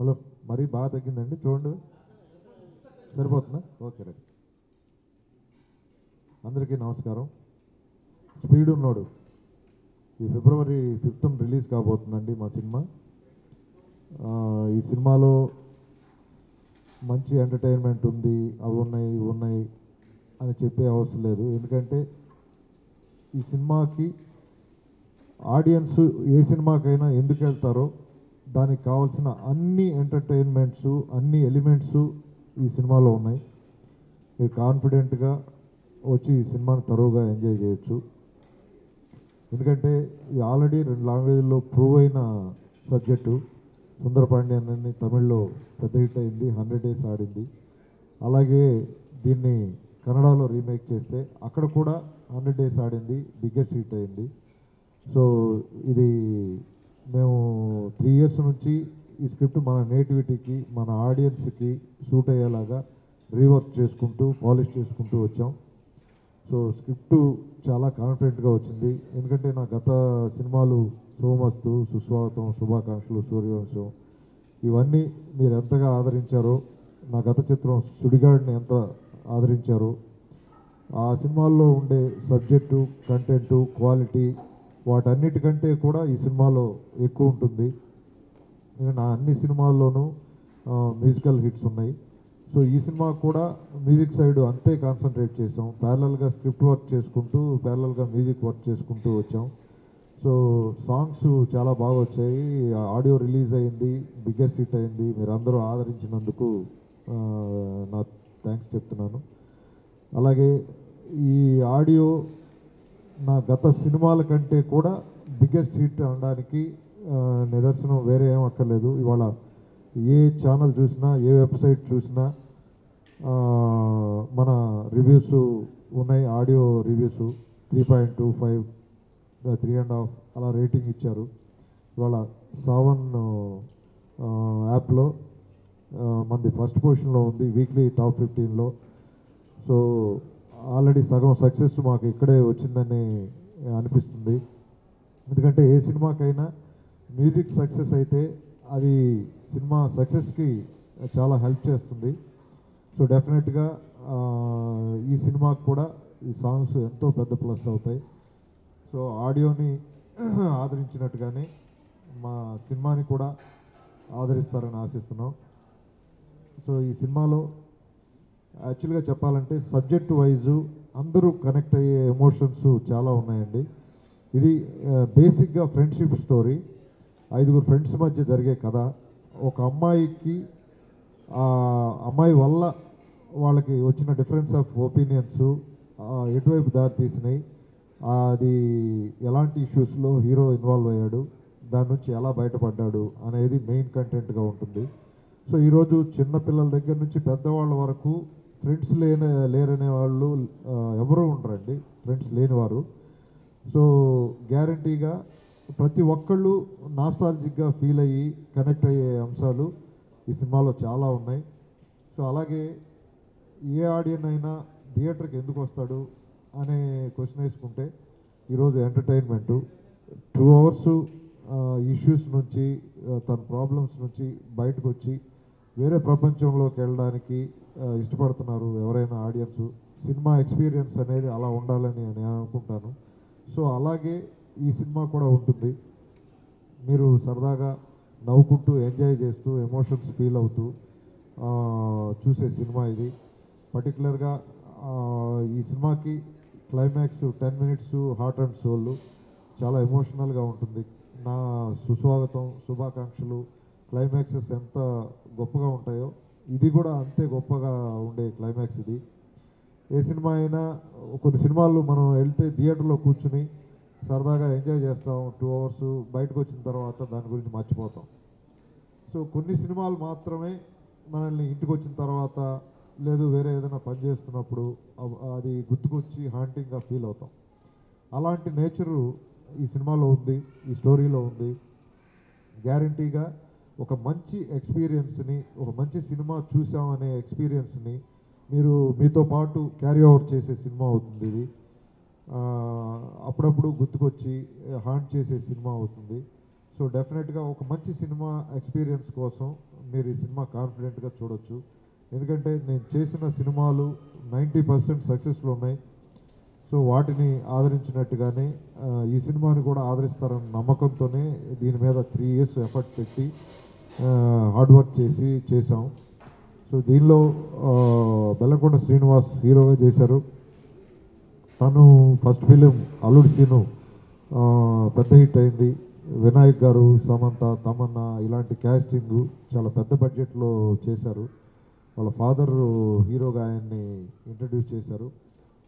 Hello, మరీ బాగా తగ్గిందండి, చూడండి. సరిపోతుందా? Okay, right. అందరికీ నమస్కారం. స్పీడ్ ఉన్నోడు ఈ ఫిబ్రవరి 5th రిలీజ్ కాబోతుందండి మా సినిమా. ఈ సినిమాలో మంచి ఎంటర్టైన్మెంట్ ఉంది, అవి ఉన్నాయి ఇవి ఉన్నాయి అని చెప్పే అవసరం లేదు. ఎందుకంటే ఈ సినిమాకి ఆడియన్స్ ఏ సినిమాకైనా ఎందుకు వెళ్తారో దానికి కావాల్సిన అన్ని ఎంటర్టైన్మెంట్స్, అన్ని ఎలిమెంట్స్ ఈ సినిమాలో ఉన్నాయి. మీరు కాన్ఫిడెంట్గా వచ్చి ఈ సినిమాని తరువుగా ఎంజాయ్ చేయొచ్చు. ఎందుకంటే ఇది ఆల్రెడీ 2 లాంగ్వేజ్లో ప్రూవ్ అయిన సబ్జెక్టు. సుందరపాండ్యన్ అని తమిళ్లో పెద్ద హిట్ అయింది, 100 days ఆడింది. అలాగే దీన్ని కన్నడలో రీమేక్ చేస్తే అక్కడ కూడా 100 days ఆడింది, బిగ్గెస్ట్ హిట్ అయింది. సో ఇది మేము 3 years నుంచి ఈ స్క్రిప్ట్ మన నేటివిటీకి, మన ఆడియన్స్కి సూట్ అయ్యేలాగా రీవర్క్ చేసుకుంటూ, పాలిష్ చేసుకుంటూ వచ్చాం. సో స్క్రిప్టు చాలా కాన్ఫిడెంట్గా వచ్చింది. ఎందుకంటే నా గత సినిమాలు సోమస్తు, సుస్వాగతం, శుభాకాంక్షలు, సూర్యవంశం, ఇవన్నీ మీరు ఎంతగా ఆదరించారో, నా గత చిత్రం సుడిగాడిని ఎంత ఆదరించారో, ఆ సినిమాల్లో ఉండే సబ్జెక్టు, కంటెంటు, క్వాలిటీ వాటన్నిటికంటే కూడా ఈ సినిమాలో ఎక్కువ ఉంటుంది. నా అన్ని సినిమాల్లోనూ మ్యూజికల్ హిట్స్ ఉన్నాయి. సో ఈ సినిమా కూడా మ్యూజిక్ సైడ్ అంతే కాన్సన్ట్రేట్ చేసాం. ప్యారలల్గా స్క్రిప్ట్ వర్క్ చేసుకుంటూ, ప్యారలల్గా మ్యూజిక్ వర్క్ చేసుకుంటూ వచ్చాం. సో సాంగ్స్ చాలా బాగా వచ్చాయి. ఆడియో రిలీజ్ అయింది, బిగ్గెస్ట్ హిట్ అయింది. మీరు అందరూ ఆదరించినందుకు నా థ్యాంక్స్ చెప్తున్నాను. అలాగే ఈ ఆడియో నా గత సినిమాల కంటే కూడా బిగ్గెస్ట్ హిట్ అనడానికి నిదర్శనం వేరే ఏం అక్కర్లేదు. ఇవాళ ఏ ఛానల్ చూసినా, ఏ వెబ్సైట్ చూసినా మన రివ్యూస్ ఉన్నాయి. ఆడియో రివ్యూస్ 3.25, 3.5 అలా రేటింగ్ ఇచ్చారు. ఇవాళ సావన్ యాప్లో మనది ఫస్ట్ పొజిషన్లో ఉంది, వీక్లీ టాప్ 15లో. సో ఆల్రెడీ సగం సక్సెస్ మాకు ఇక్కడే వచ్చిందని అనిపిస్తుంది. ఎందుకంటే ఏ సినిమాకైనా మ్యూజిక్ సక్సెస్ అయితే అది సినిమా సక్సెస్కి చాలా హెల్ప్ చేస్తుంది. సో డెఫినెట్గా ఈ సినిమాకి కూడా ఈ సాంగ్స్ ఎంతో పెద్ద ప్లస్ అవుతాయి. సో ఆడియోని ఆదరించినట్టుగానే మా సినిమాని కూడా ఆదరిస్తారని ఆశిస్తున్నాం. సో ఈ సినిమాలో యాక్చువల్గా చెప్పాలంటే సబ్జెక్ట్ వైజు అందరూ కనెక్ట్ అయ్యే ఎమోషన్స్ చాలా ఉన్నాయండి. ఇది బేసిక్గా ఫ్రెండ్షిప్ స్టోరీ. 5 ఫ్రెండ్స్ మధ్య జరిగే కథ. ఒక అమ్మాయికి అమ్మాయి వల్ల వాళ్ళకి వచ్చిన డిఫరెన్స్ ఆఫ్ ఒపీనియన్స్ ఎటువైపు దారి తీసినాయి, అది ఎలాంటి ఇష్యూస్లో హీరో ఇన్వాల్వ్ అయ్యాడు, దాని నుంచి ఎలా బయటపడ్డాడు అనేది మెయిన్ కంటెంట్గా ఉంటుంది. సో ఈరోజు చిన్నపిల్లల దగ్గర నుంచి పెద్దవాళ్ళ వరకు ఫ్రెండ్స్ లేరనే వాళ్ళు ఎవరూ ఉండరండి, ఫ్రెండ్స్ లేనివారు. సో గ్యారంటీగా ప్రతి ఒక్కళ్ళు నాస్టాలజిక్గా ఫీల్ అయ్యి కనెక్ట్ అయ్యే అంశాలు ఈ సినిమాలో చాలా ఉన్నాయి. సో అలాగే ఏ ఆడియన్ అయినా థియేటర్కి ఎందుకు వస్తాడు అనే క్వశ్చన్ వేసుకుంటే ఈరోజు ఎంటర్టైన్మెంటు 2 hours ఇష్యూస్ నుంచి, తన ప్రాబ్లమ్స్ నుంచి బయటకు వచ్చి వేరే ప్రపంచంలోకి వెళ్ళడానికి ఇష్టపడుతున్నారు ఎవరైనా ఆడియన్స్. సినిమా ఎక్స్పీరియన్స్ అనేది అలా ఉండాలని నేను అనుకుంటాను. సో అలాగే ఈ సినిమా కూడా ఉంటుంది. మీరు సరదాగా నవ్వుకుంటూ, ఎంజాయ్ చేస్తూ, ఎమోషన్స్ ఫీల్ అవుతూ చూసే సినిమా ఇది. పర్టికులర్గా ఈ సినిమాకి climax 10 minutes heart and soul చాలా ఎమోషనల్గా ఉంటుంది. నా సుస్వాగతం, శుభాకాంక్షలు క్లైమాక్సెస్ ఎంత గొప్పగా ఉంటాయో ఇది కూడా అంతే గొప్పగా ఉండే క్లైమాక్స్ ఇది. ఏ సినిమా అయినా కొన్ని సినిమాలు మనం వెళ్తే థియేటర్లో కూర్చుని సరదాగా ఎంజాయ్ చేస్తాం, 2 hours బయటకు వచ్చిన తర్వాత దాని గురించి మర్చిపోతాం. సో కొన్ని సినిమాలు మాత్రమే మనల్ని ఇంటికి వచ్చిన తర్వాత లేదు వేరే ఏదైనా పని చేస్తున్నప్పుడు అది గుర్తుకొచ్చి హాంటింగ్గా ఫీల్ అవుతాం. అలాంటి నేచరు ఈ సినిమాలో ఉంది, ఈ స్టోరీలో ఉంది. గ్యారంటీగా ఒక మంచి ఎక్స్పీరియన్స్ని, ఒక మంచి సినిమా చూసామనే ఎక్స్పీరియన్స్ని మీరు మీతో పాటు క్యారీ ఓవర్ చేసే సినిమా అవుతుంది ఇది. అప్పుడప్పుడు గుర్తుకొచ్చి హాంట్ చేసే సినిమా అవుతుంది. సో డెఫినెట్గా ఒక మంచి సినిమా ఎక్స్పీరియన్స్ కోసం మీరు ఈ సినిమా కాన్ఫిడెంట్గా చూడొచ్చు. ఎందుకంటే నేను చేసిన సినిమాలు 90% సక్సెస్ఫుల్ ఉన్నాయి. సో వాటిని ఆదరించినట్టుగానే ఈ సినిమాని కూడా ఆదరిస్తారన్న నమ్మకంతోనే దీని మీద 3 years ఎఫర్ట్ పెట్టి హార్డ్ వర్క్ చేసాం. సో దీనిలో బెల్లంకొండ శ్రీనివాస్ హీరోగా చేశారు. తను ఫస్ట్ ఫిలిం అల్లుడు సీను పెద్ద హిట్ అయింది. వినాయక్ గారు, సమంత, తమన్నా ఇలాంటి క్యాస్టింగ్ చాలా పెద్ద బడ్జెట్లో చేశారు. వాళ్ళ ఫాదర్ హీరోగా ఆయన్ని ఇంట్రడ్యూస్ చేశారు.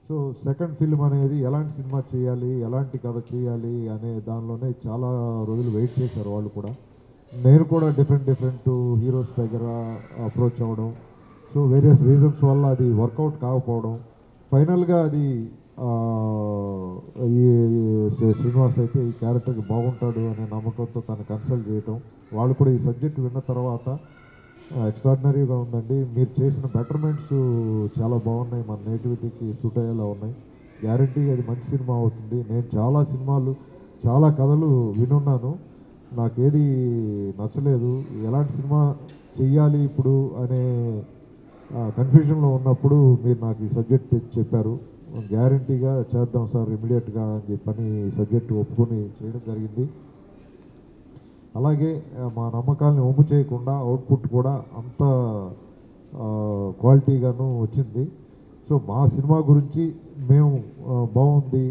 సో సెకండ్ ఫిల్మ్ అనేది ఎలాంటి సినిమా చేయాలి, ఎలాంటి కథ చేయాలి అనే దానిలోనే చాలా రోజులు వెయిట్ చేశారు వాళ్ళు కూడా. నేను కూడా డిఫరెంట్ హీరోస్ దగ్గర అప్రోచ్ అవ్వడం, సో వేరియస్ రీజన్స్ వల్ల అది వర్కౌట్ కాకపోవడం, ఫైనల్గా అది ఈ శ్రీనివాస్ అయితే ఈ క్యారెక్టర్కి బాగుంటాడు అనే నమ్మకంతో తను కన్సల్ట్ చేయటం, వాళ్ళు కూడా ఈ సబ్జెక్ట్ విన్న తర్వాత ఎక్స్ట్రాడినరీగా ఉందండి, మీరు చేసిన బెటర్మెంట్స్ చాలా బాగున్నాయి, మన నేటివిటీకి సూట్ అయ్యేలా ఉన్నాయి, గ్యారంటీ అది మంచి సినిమా అవుతుంది. నేను చాలా సినిమాలు చాలా కథలు వినున్నాను, నాకేది నచ్చలేదు, ఎలాంటి సినిమా చెయ్యాలి ఇప్పుడు అనే కన్ఫ్యూజన్లో ఉన్నప్పుడు మీరు నాకు ఈ సబ్జెక్ట్ తెచ్చి చెప్పారు. గ్యారంటీగా చేద్దాం సార్ ఇమీడియట్గా అని చెప్పని సబ్జెక్ట్ ఒప్పుకొని చేయడం జరిగింది. అలాగే మా నమ్మకాలని ఒమ్ము చేయకుండా అవుట్పుట్ కూడా అంత క్వాలిటీగాను వచ్చింది. సో మా సినిమా గురించి మేము బాగుంది,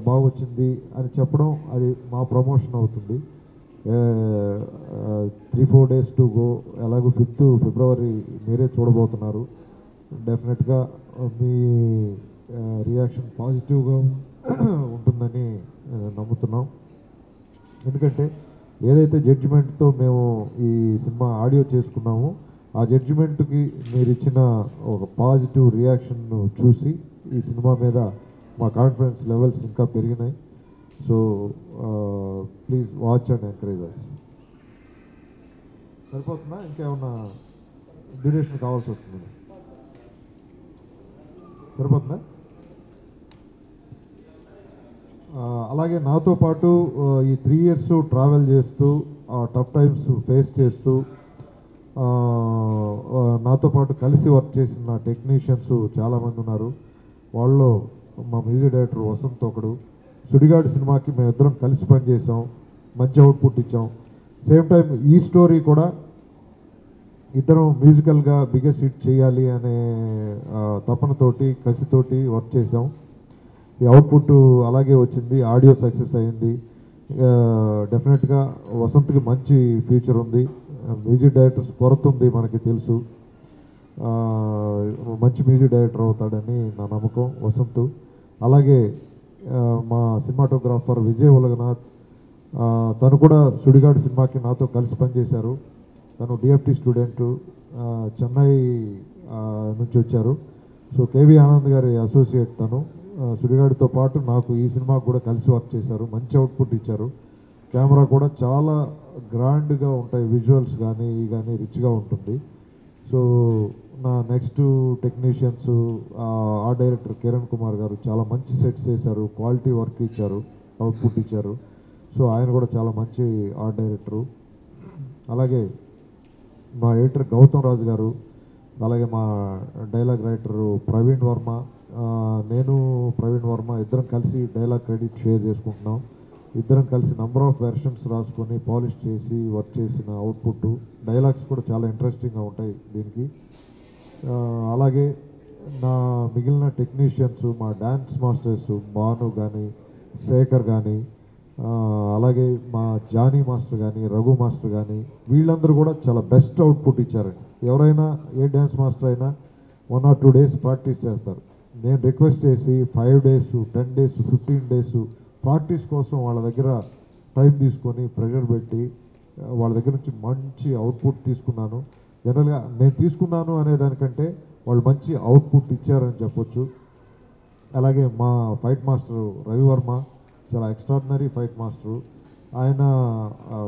బాగా వచ్చింది అని చెప్పడం అది మా ప్రమోషన్ అవుతుంది. 3-4 days టు గో. ఎలాగో 5th February మీరే చూడబోతున్నారు. డెఫినెట్గా మీ రియాక్షన్ పాజిటివ్గా ఉంటుందని నమ్ముతున్నాం. ఎందుకంటే ఏదైతే జడ్జిమెంట్తో మేము ఈ సినిమా ఆడియో చేసుకున్నామో ఆ జడ్జిమెంట్కి మీరు ఇచ్చిన ఒక పాజిటివ్ రియాక్షన్ను చూసి ఈ సినిమా మీద మా కాన్ఫిడెన్స్ లెవెల్స్ ఇంకా పెరిగినాయి. So please watch and encourage us. సరిపోతుందా, ఇంకేమన్నా డ్యూరేషన్ కావాల్సి వస్తుంది? సరిపోతుందా? అలాగే నాతో పాటు ఈ 3 years ట్రావెల్ చేస్తూ టఫ్ టైమ్స్ ఫేస్ చేస్తూ నాతో పాటు కలిసి వర్క్ చేసిన టెక్నీషియన్స్ చాలామంది ఉన్నారు. వాళ్ళలో మా మ్యూజిక్ డైరెక్టర్ వసంత్ ఒకడు. సుడిగాడు సినిమాకి మేమిద్దరం కలిసి పనిచేసాం, మంచి అవుట్పుట్ ఇచ్చాం. సేమ్ టైం ఈ స్టోరీ కూడా ఇద్దరం మ్యూజికల్గా బిగ్గెస్ట్ హిట్ చేయాలి అనే తపనతోటి కసితోటి వర్క్ చేసాం. ఈ అవుట్పుట్ అలాగే వచ్చింది, ఆడియో సక్సెస్ అయింది. డెఫినెట్గా వసంత్కి మంచి ఫ్యూచర్ ఉంది, మ్యూజిక్ డైరెక్టర్స్ కొరత ఉంది మనకి తెలుసు, మంచి మ్యూజిక్ డైరెక్టర్ అవుతాడని నా నమ్మకం వసంత్. అలాగే మా సినిమాటోగ్రాఫర్ విజయ్ ఉలగనాథ్, తను కూడా సుడిగాడు సినిమాకి నాతో కలిసి పనిచేశారు. తను డిఎఫ్టీ స్టూడెంటు, చెన్నై నుంచి వచ్చారు. సో కేవి ఆనంద్ గారి అసోసియేట్ తను. సుడిగాడితో పాటు నాకు ఈ సినిమాకు కూడా కలిసి వర్క్ చేశారు, మంచి అవుట్పుట్ ఇచ్చారు. కెమెరా కూడా చాలా గ్రాండ్గా ఉంటాయి, విజువల్స్ కానీ కానీ రిచ్గా ఉంటుంది. సో నా next technicians art director Kiran Kumar గారు చాలా మంచి సెట్స్ చేశారు, క్వాలిటీ వర్క్ ఇచ్చారు, అవుట్పుట్ ఇచ్చారు. సో ఆయన కూడా చాలా మంచి ఆర్ట్ డైరెక్టరు. అలాగే మా ఎడిటర్ గౌతమ్ రాజు గారు, అలాగే మా డైలాగ్ రైటరు ప్రవీణ్ వర్మ, నేను ప్రవీణ్ వర్మ ఇద్దరం కలిసి డైలాగ్ క్రెడిట్ షేర్ చేసుకుంటున్నాం. ఇద్దరం కలిసి నెంబర్ ఆఫ్ వెర్షన్స్ రాసుకొని పాలిష్ చేసి వర్క్ చేసిన అవుట్పుట్. డైలాగ్స్ కూడా చాలా ఇంట్రెస్టింగ్గా ఉంటాయి దీనికి. అలాగే నా మిగిలిన టెక్నీషియన్స్, మా డ్యాన్స్ మాస్టర్స్ భాను కానీ శేఖర్ కానీ, అలాగే మా జానీ మాస్టర్ కానీ రఘు మాస్టర్ కానీ, వీళ్ళందరూ కూడా చాలా బెస్ట్ అవుట్పుట్ ఇచ్చారండి. ఎవరైనా ఏ డ్యాన్స్ మాస్టర్ అయినా 1 or 2 days ప్రాక్టీస్ చేస్తారు. నేను రిక్వెస్ట్ చేసి 5 days, 10 days, 15 days ప్రాక్టీస్ కోసం వాళ్ళ దగ్గర టైం తీసుకొని ప్రెషర్ పెట్టి వాళ్ళ దగ్గర నుంచి మంచి అవుట్పుట్ తీసుకున్నాను. జనరల్గా నేను తీసుకున్నాను అనే దానికంటే వాళ్ళు మంచి అవుట్పుట్ ఇచ్చారని చెప్పొచ్చు. అలాగే మా ఫైట్ మాస్టర్ రవివర్మ చాలా ఎక్స్ట్రాడినరీ ఫైట్ మాస్టరు. ఆయన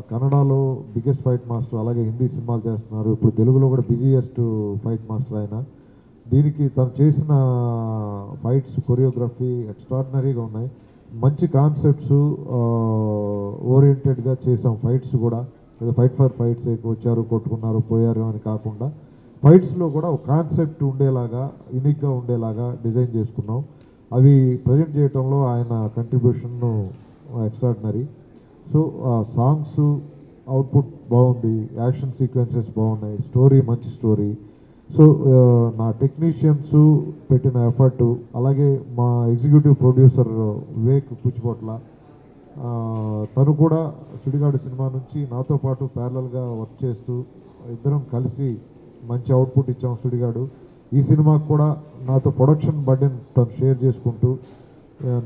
కన్నడలో బిగ్గెస్ట్ ఫైట్ మాస్టర్, అలాగే హిందీ సినిమాలు చేస్తున్నారు. ఇప్పుడు తెలుగులో కూడా బిజీయెస్ట్ ఫైట్ మాస్టర్ ఆయన. దీనికి తను చేసిన ఫైట్స్ కొరియోగ్రఫీ ఎక్స్ట్రాడినరీగా ఉన్నాయి. మంచి కాన్సెప్ట్స్ ఓరియంటెడ్గా చేసాం ఫైట్స్ కూడా. ఏదో ఫైట్ ఫర్ ఫైట్ సేక్ వచ్చారు కొట్టుకున్నారు పోయారు అని కాకుండా ఫైట్స్లో కూడా ఒక కాన్సెప్ట్ ఉండేలాగా యూనిక్గా ఉండేలాగా డిజైన్ చేసుకున్నాం. అవి ప్రజెంట్ చేయడంలో ఆయన contribution extraordinary. So songs output బాగుంది, యాక్షన్ సీక్వెన్సెస్ బాగున్నాయి, స్టోరీ మంచి స్టోరీ. సో నా టెక్నీషియన్స్ పెట్టిన ఎఫర్ట్, అలాగే మా ఎగ్జిక్యూటివ్ ప్రొడ్యూసర్ వివేక్ పుచ్చిపోట్ల, తను కూడా సుడిగాడు సినిమా నుంచి నాతో పాటు ప్యారలల్గా వర్క్ చేస్తూ ఇద్దరం కలిసి మంచి అవుట్పుట్ ఇచ్చాం సుడిగాడు. ఈ సినిమాకు కూడా నాతో ప్రొడక్షన్ బర్డెన్ తను షేర్ చేసుకుంటూ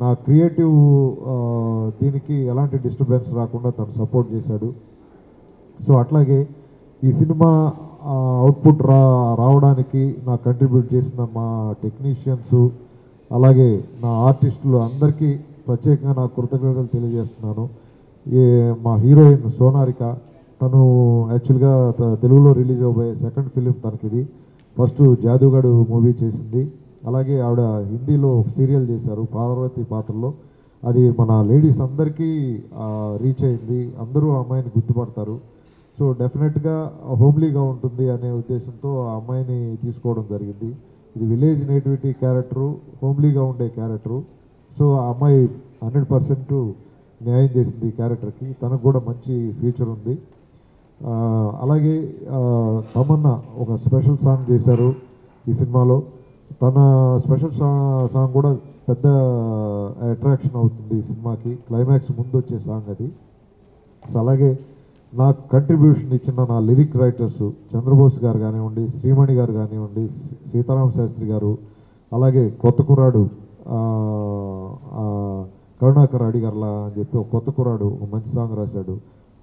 నా క్రియేటివ్ దీనికి ఎలాంటి డిస్టర్బెన్స్ రాకుండా తను సపోర్ట్ చేశాడు. సో అట్లాగే ఈ సినిమా అవుట్పుట్ రావడానికి నా కంట్రిబ్యూట్ చేసిన మా టెక్నీషియన్స్, అలాగే నా ఆర్టిస్టులు అందరికీ ప్రత్యేకంగా నా కృతజ్ఞతలు తెలియజేస్తున్నాను. మా హీరోయిన్ సోనారిక, తను యాక్చువల్గా తెలుగులో release అవబోయే second film తనకిది. First జాదుగాడు movie చేసింది, అలాగే ఆవిడ హిందీలో సీరియల్ చేశారు పార్వతి పాత్రలో. అది మన లేడీస్ అందరికీ రీచ్ అయింది, అందరూ ఆ అమ్మాయిని గుర్తుపడతారు. సో డెఫినెట్గా హోమ్లీగా ఉంటుంది అనే ఉద్దేశంతో ఆ అమ్మాయిని తీసుకోవడం జరిగింది. ఇది విలేజ్ నేటివిటీ క్యారెక్టరు, హోమ్లీగా ఉండే క్యారెక్టరు. సో ఆ అమ్మాయి 100% న్యాయం చేసింది ఈ క్యారెక్టర్కి, తనకు కూడా మంచి ఫ్యూచర్ ఉంది. అలాగే తమన్నా ఒక స్పెషల్ సాంగ్ చేశారు ఈ సినిమాలో. తన స్పెషల్ సాంగ్ కూడా పెద్ద అట్రాక్షన్ అవుతుంది ఈ సినిమాకి, క్లైమాక్స్ ముందు వచ్చే సాంగ్ అది. అలాగే నాకు కంట్రిబ్యూషన్ ఇచ్చిన నా లిరిక్ రైటర్స్ చంద్రబోస్ గారు కానివ్వండి, శ్రీమణి గారు కానివ్వండి, సీతారామ శాస్త్రి గారు, అలాగే కొత్త కుర్రాడు కరుణాకర్ అడిగర్లా అని చెప్పి ఒక కొత్త కుర్రాడు ఒక మంచి సాంగ్ రాశాడు,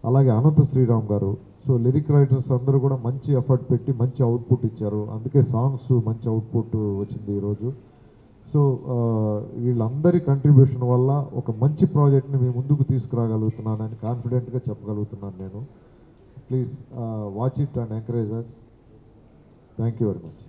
అలాగే అనంత శ్రీరామ్ గారు. సో లిరిక్ రైటర్స్ అందరూ కూడా మంచి ఎఫర్ట్ పెట్టి మంచి అవుట్పుట్ ఇచ్చారు, అందుకే సాంగ్స్ మంచి అవుట్పుట్ వచ్చింది ఈరోజు. సో వీళ్ళందరి కంట్రిబ్యూషన్ వల్ల ఒక మంచి ప్రాజెక్ట్ని మీ ముందుకు తీసుకురాగలుగుతున్నానని కాన్ఫిడెంట్గా చెప్పగలుగుతున్నాను నేను. Please watch it and encourage us. Thank you very much.